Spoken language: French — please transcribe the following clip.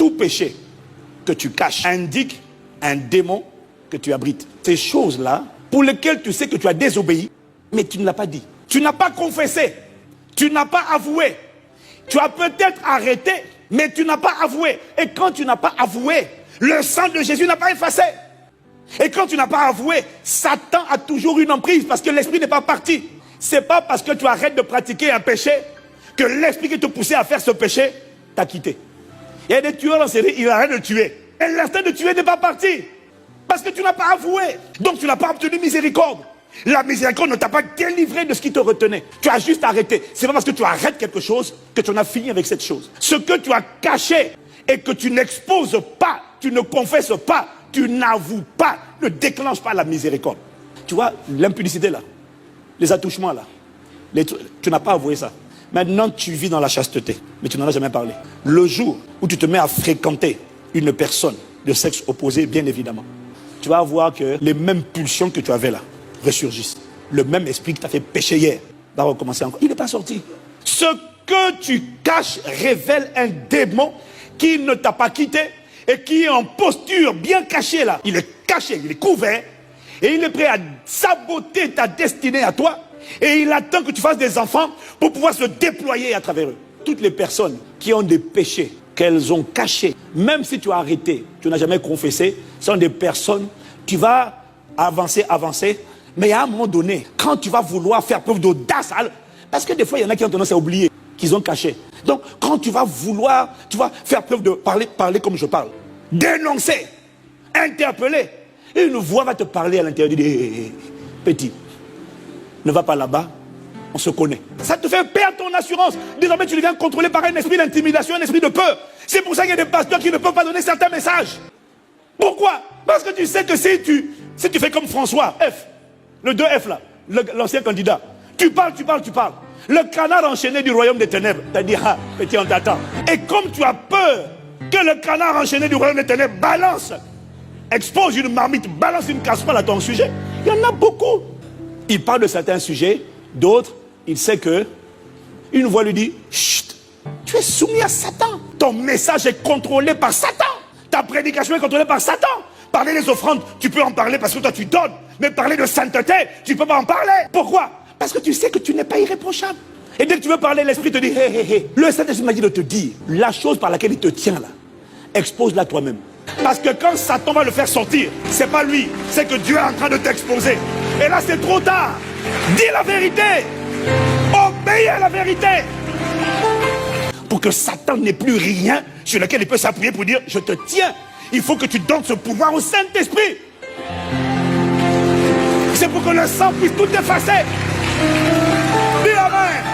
Tout péché que tu caches indique un démon que tu abrites. Ces choses-là, pour lesquelles tu sais que tu as désobéi, mais tu ne l'as pas dit. Tu n'as pas confessé. Tu n'as pas avoué. Tu as peut-être arrêté, mais tu n'as pas avoué. Et quand tu n'as pas avoué, le sang de Jésus n'a pas effacé. Et quand tu n'as pas avoué, Satan a toujours une emprise parce que l'esprit n'est pas parti. C'est pas parce que tu arrêtes de pratiquer un péché que l'esprit qui te poussait à faire ce péché t'a quitté. Il y a des tueurs en série, ils arrêtent de tuer. Et l'instinct de tuer n'est pas parti. Parce que tu n'as pas avoué. Donc tu n'as pas obtenu miséricorde. La miséricorde ne t'a pas délivré de ce qui te retenait. Tu as juste arrêté. C'est pas parce que tu arrêtes quelque chose que tu en as fini avec cette chose. Ce que tu as caché et que tu n'exposes pas, tu ne confesses pas, tu n'avoues pas, ne déclenche pas la miséricorde. Tu vois, l'impudicité là, les attouchements là, tu n'as pas avoué ça. Maintenant tu vis dans la chasteté, mais tu n'en as jamais parlé. Le jour où tu te mets à fréquenter une personne de sexe opposé, bien évidemment, tu vas voir que les mêmes pulsions que tu avais là ressurgissent. Le même esprit qui t'a fait pécher hier va recommencer encore. Il n'est pas sorti. Ce que tu caches révèle un démon qui ne t'a pas quitté et qui est en posture bien cachée là. Il est caché, il est couvert et il est prêt à saboter ta destinée à toi et il attend que tu fasses des enfants pour pouvoir se déployer à travers eux. Toutes les personnes qui ont des péchés qu'elles ont cachés, même si tu as arrêté, tu n'as jamais confessé, sont des personnes, tu vas avancer, mais à un moment donné, quand tu vas vouloir faire preuve d'audace, parce que des fois il y en a qui ont tendance à oublier qu'ils ont caché. Donc quand tu vas vouloir, tu vas faire preuve de parler comme je parle, dénoncer, interpeller, et une voix va te parler à l'intérieur, dire petit, ne va pas là-bas, on se connaît. Ça te fait perdre ton assurance. Désormais tu deviens contrôlé par un esprit d'intimidation, un esprit de peur. C'est pour ça qu'il y a des pasteurs qui ne peuvent pas donner certains messages. Pourquoi? Parce que tu sais que si tu fais comme François, F, le 2F là, l'ancien candidat, tu parles. Le canard enchaîné du royaume des ténèbres, t'as dit, ah, petit, on t'attend. Et comme tu as peur que le canard enchaîné du royaume des ténèbres balance, expose une marmite, balance une casserole à ton sujet, il y en a beaucoup. Il parle de certains sujets, d'autres, il sait que une voix lui dit, chut, tu es soumis à Satan. Ton message est contrôlé par Satan. Ta prédication est contrôlée par Satan. Parler des offrandes, tu peux en parler parce que toi tu donnes. Mais parler de sainteté, tu ne peux pas en parler. Pourquoi? Parce que tu sais que tu n'es pas irréprochable. Et dès que tu veux parler, l'esprit te dit, hé. Le Saint-Esprit m'a dit de te dire, la chose par laquelle il te tient là, expose-la toi-même. Parce que quand Satan va le faire sortir, c'est pas lui, c'est que Dieu est en train de t'exposer. Et là c'est trop tard. Dis la vérité. Obéis à la vérité. Pour que Satan n'ait plus rien sur lequel il peut s'appuyer pour dire, je te tiens. Il faut que tu donnes ce pouvoir au Saint-Esprit. C'est pour que le sang puisse tout effacer. Dis amen.